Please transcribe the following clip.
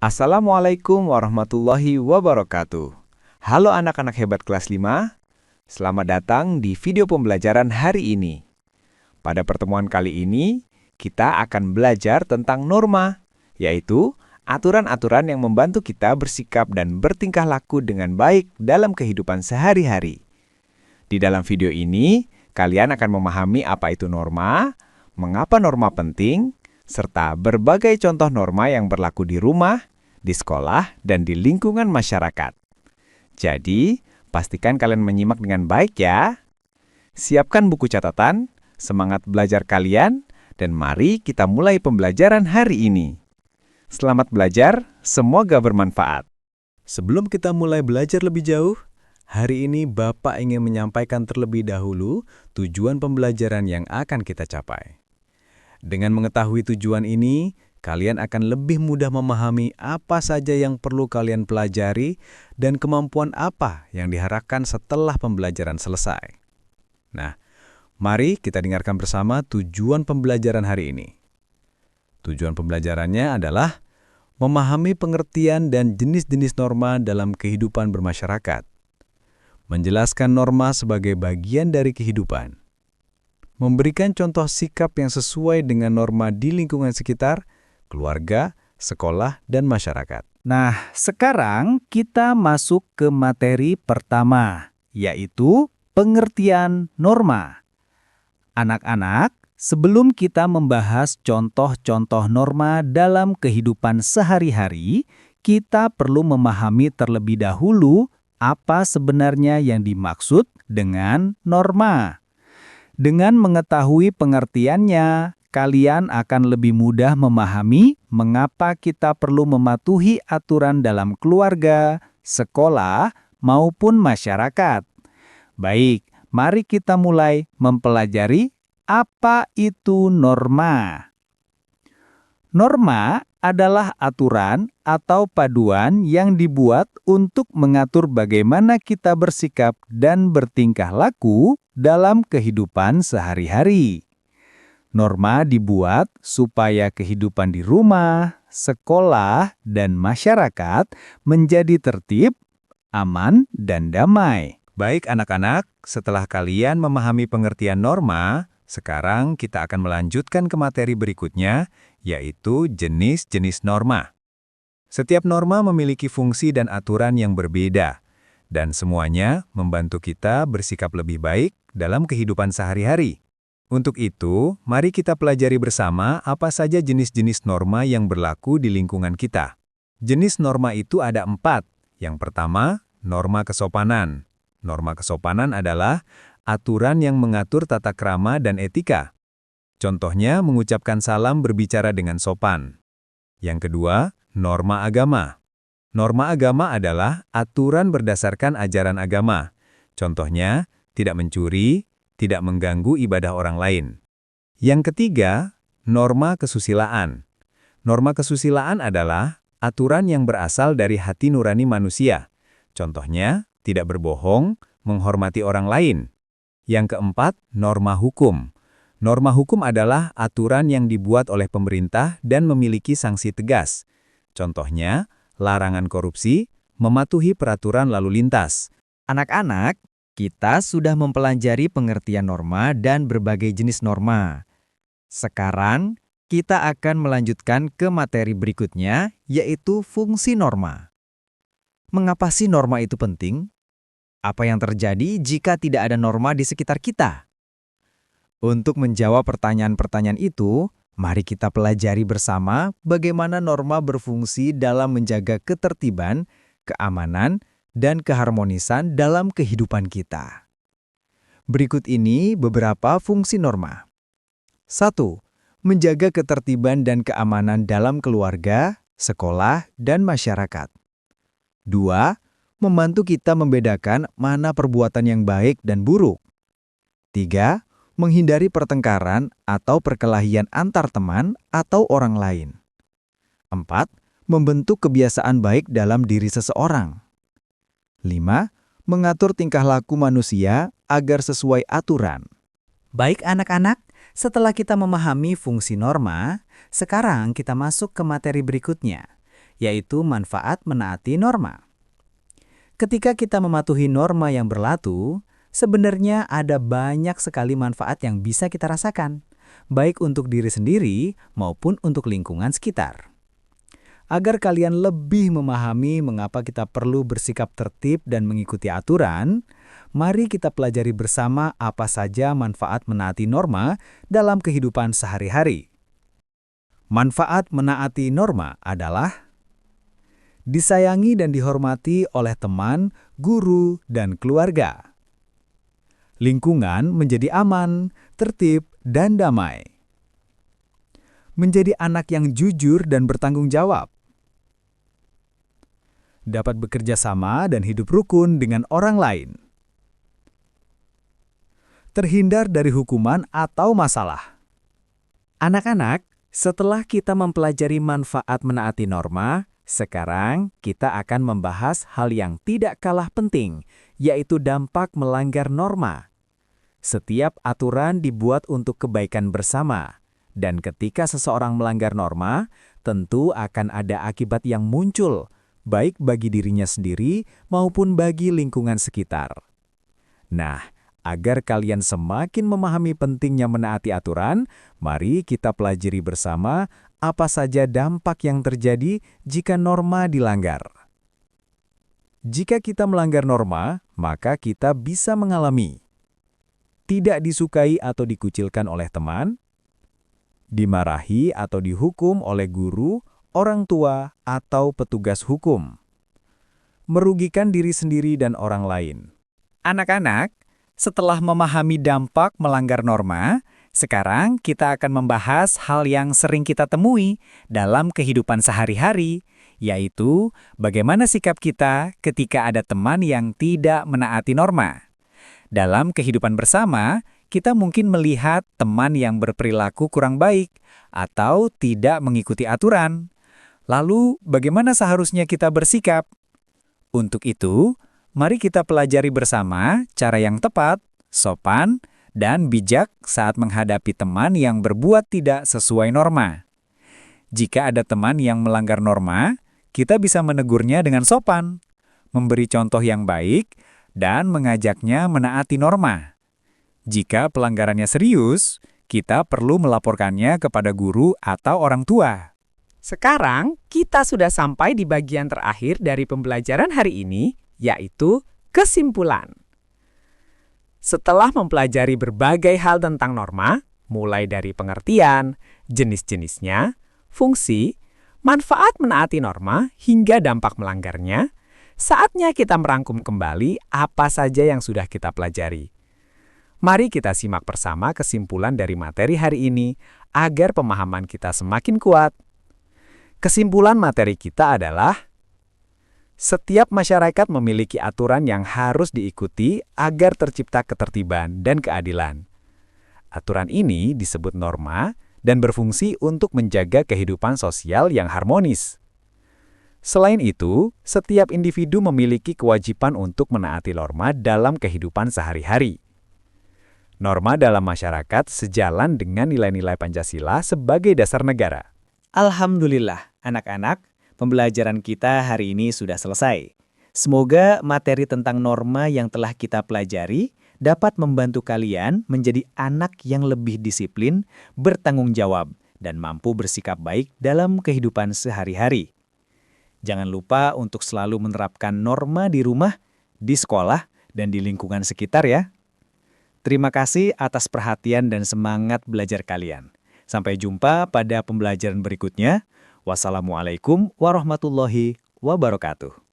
Assalamualaikum warahmatullahi wabarakatuh. Halo anak-anak hebat kelas 5. Selamat datang di video pembelajaran hari ini. Pada pertemuan kali ini, kita akan belajar tentang norma, yaitu aturan-aturan yang membantu kita bersikap dan bertingkah laku dengan baik dalam kehidupan sehari-hari. Di dalam video ini, kalian akan memahami apa itu norma, mengapa norma penting, serta berbagai contoh norma yang berlaku di rumah, di sekolah, dan di lingkungan masyarakat. Jadi, pastikan kalian menyimak dengan baik ya. Siapkan buku catatan, semangat belajar kalian, dan mari kita mulai pembelajaran hari ini. Selamat belajar, semoga bermanfaat. Sebelum kita mulai belajar lebih jauh, hari ini Bapak ingin menyampaikan terlebih dahulu tujuan pembelajaran yang akan kita capai. Dengan mengetahui tujuan ini, kalian akan lebih mudah memahami apa saja yang perlu kalian pelajari dan kemampuan apa yang diharapkan setelah pembelajaran selesai. Nah, mari kita dengarkan bersama tujuan pembelajaran hari ini. Tujuan pembelajarannya adalah memahami pengertian dan jenis-jenis norma dalam kehidupan bermasyarakat, menjelaskan norma sebagai bagian dari kehidupan, memberikan contoh sikap yang sesuai dengan norma di lingkungan sekitar, keluarga, sekolah, dan masyarakat. Nah, sekarang kita masuk ke materi pertama, yaitu pengertian norma. Anak-anak, sebelum kita membahas contoh-contoh norma dalam kehidupan sehari-hari, kita perlu memahami terlebih dahulu apa sebenarnya yang dimaksud dengan norma. Dengan mengetahui pengertiannya, kalian akan lebih mudah memahami mengapa kita perlu mematuhi aturan dalam keluarga, sekolah, maupun masyarakat. Baik, mari kita mulai mempelajari apa itu norma. Norma adalah aturan atau paduan yang dibuat untuk mengatur bagaimana kita bersikap dan bertingkah laku dalam kehidupan sehari-hari. Norma dibuat supaya kehidupan di rumah, sekolah, dan masyarakat menjadi tertib, aman, dan damai. Baik anak-anak, setelah kalian memahami pengertian norma, sekarang kita akan melanjutkan ke materi berikutnya, yaitu jenis-jenis norma. Setiap norma memiliki fungsi dan aturan yang berbeda, dan semuanya membantu kita bersikap lebih baik dalam kehidupan sehari-hari. Untuk itu, mari kita pelajari bersama apa saja jenis-jenis norma yang berlaku di lingkungan kita. Jenis norma itu ada 4. Yang pertama, norma kesopanan. Norma kesopanan adalah aturan yang mengatur tata krama dan etika. Contohnya mengucapkan salam berbicara dengan sopan. Yang kedua, norma agama. Norma agama adalah aturan berdasarkan ajaran agama. Contohnya, tidak mencuri, tidak mengganggu ibadah orang lain. Yang ketiga, norma kesusilaan. Norma kesusilaan adalah aturan yang berasal dari hati nurani manusia. Contohnya, tidak berbohong, menghormati orang lain. Yang keempat, norma hukum. Norma hukum adalah aturan yang dibuat oleh pemerintah dan memiliki sanksi tegas. Contohnya, larangan korupsi, mematuhi peraturan lalu lintas. Anak-anak, kita sudah mempelajari pengertian norma dan berbagai jenis norma. Sekarang, kita akan melanjutkan ke materi berikutnya, yaitu fungsi norma. Mengapa sih norma itu penting? Apa yang terjadi jika tidak ada norma di sekitar kita? Untuk menjawab pertanyaan-pertanyaan itu, mari kita pelajari bersama bagaimana norma berfungsi dalam menjaga ketertiban, keamanan, dan keharmonisan dalam kehidupan kita. Berikut ini beberapa fungsi norma. 1. Menjaga ketertiban dan keamanan dalam keluarga, sekolah, dan masyarakat. 2. Membantu kita membedakan mana perbuatan yang baik dan buruk. 3. Menghindari pertengkaran atau perkelahian antar teman atau orang lain. 4. Membentuk kebiasaan baik dalam diri seseorang. 5. Mengatur tingkah laku manusia agar sesuai aturan. Baik anak-anak, setelah kita memahami fungsi norma, sekarang kita masuk ke materi berikutnya, yaitu manfaat menaati norma. Ketika kita mematuhi norma yang berlaku, sebenarnya ada banyak sekali manfaat yang bisa kita rasakan, baik untuk diri sendiri maupun untuk lingkungan sekitar. Agar kalian lebih memahami mengapa kita perlu bersikap tertib dan mengikuti aturan, mari kita pelajari bersama apa saja manfaat menaati norma dalam kehidupan sehari-hari. Manfaat menaati norma adalah disayangi dan dihormati oleh teman, guru, dan keluarga. Lingkungan menjadi aman, tertib, dan damai. Menjadi anak yang jujur dan bertanggung jawab. Dapat bekerja sama dan hidup rukun dengan orang lain. Terhindar dari hukuman atau masalah. Anak-anak, setelah kita mempelajari manfaat menaati norma, sekarang kita akan membahas hal yang tidak kalah penting, yaitu dampak melanggar norma. Setiap aturan dibuat untuk kebaikan bersama, dan ketika seseorang melanggar norma, tentu akan ada akibat yang muncul, baik bagi dirinya sendiri maupun bagi lingkungan sekitar. Nah, agar kalian semakin memahami pentingnya menaati aturan, mari kita pelajari bersama apa saja dampak yang terjadi jika norma dilanggar. Jika kita melanggar norma, maka kita bisa mengalami tidak disukai atau dikucilkan oleh teman, dimarahi atau dihukum oleh guru, orang tua, atau petugas hukum, merugikan diri sendiri dan orang lain. Anak-anak, setelah memahami dampak melanggar norma, sekarang kita akan membahas hal yang sering kita temui dalam kehidupan sehari-hari, yaitu bagaimana sikap kita ketika ada teman yang tidak menaati norma. Dalam kehidupan bersama, kita mungkin melihat teman yang berperilaku kurang baik atau tidak mengikuti aturan. Lalu, bagaimana seharusnya kita bersikap? Untuk itu, mari kita pelajari bersama cara yang tepat, sopan, dan bijak saat menghadapi teman yang berbuat tidak sesuai norma. Jika ada teman yang melanggar norma, kita bisa menegurnya dengan sopan, memberi contoh yang baik, dan mengajaknya menaati norma. Jika pelanggarannya serius, kita perlu melaporkannya kepada guru atau orang tua. Sekarang, kita sudah sampai di bagian terakhir dari pembelajaran hari ini, yaitu kesimpulan. Setelah mempelajari berbagai hal tentang norma, mulai dari pengertian, jenis-jenisnya, fungsi, manfaat menaati norma, hingga dampak melanggarnya, saatnya kita merangkum kembali apa saja yang sudah kita pelajari. Mari kita simak bersama kesimpulan dari materi hari ini agar pemahaman kita semakin kuat. Kesimpulan materi kita adalah setiap masyarakat memiliki aturan yang harus diikuti agar tercipta ketertiban dan keadilan. Aturan ini disebut norma dan berfungsi untuk menjaga kehidupan sosial yang harmonis. Selain itu, setiap individu memiliki kewajiban untuk menaati norma dalam kehidupan sehari-hari. Norma dalam masyarakat sejalan dengan nilai-nilai Pancasila sebagai dasar negara. Alhamdulillah, anak-anak, pembelajaran kita hari ini sudah selesai. Semoga materi tentang norma yang telah kita pelajari dapat membantu kalian menjadi anak yang lebih disiplin, bertanggung jawab, dan mampu bersikap baik dalam kehidupan sehari-hari. Jangan lupa untuk selalu menerapkan norma di rumah, di sekolah, dan di lingkungan sekitar ya. Terima kasih atas perhatian dan semangat belajar kalian. Sampai jumpa pada pembelajaran berikutnya. Wassalamualaikum warahmatullahi wabarakatuh.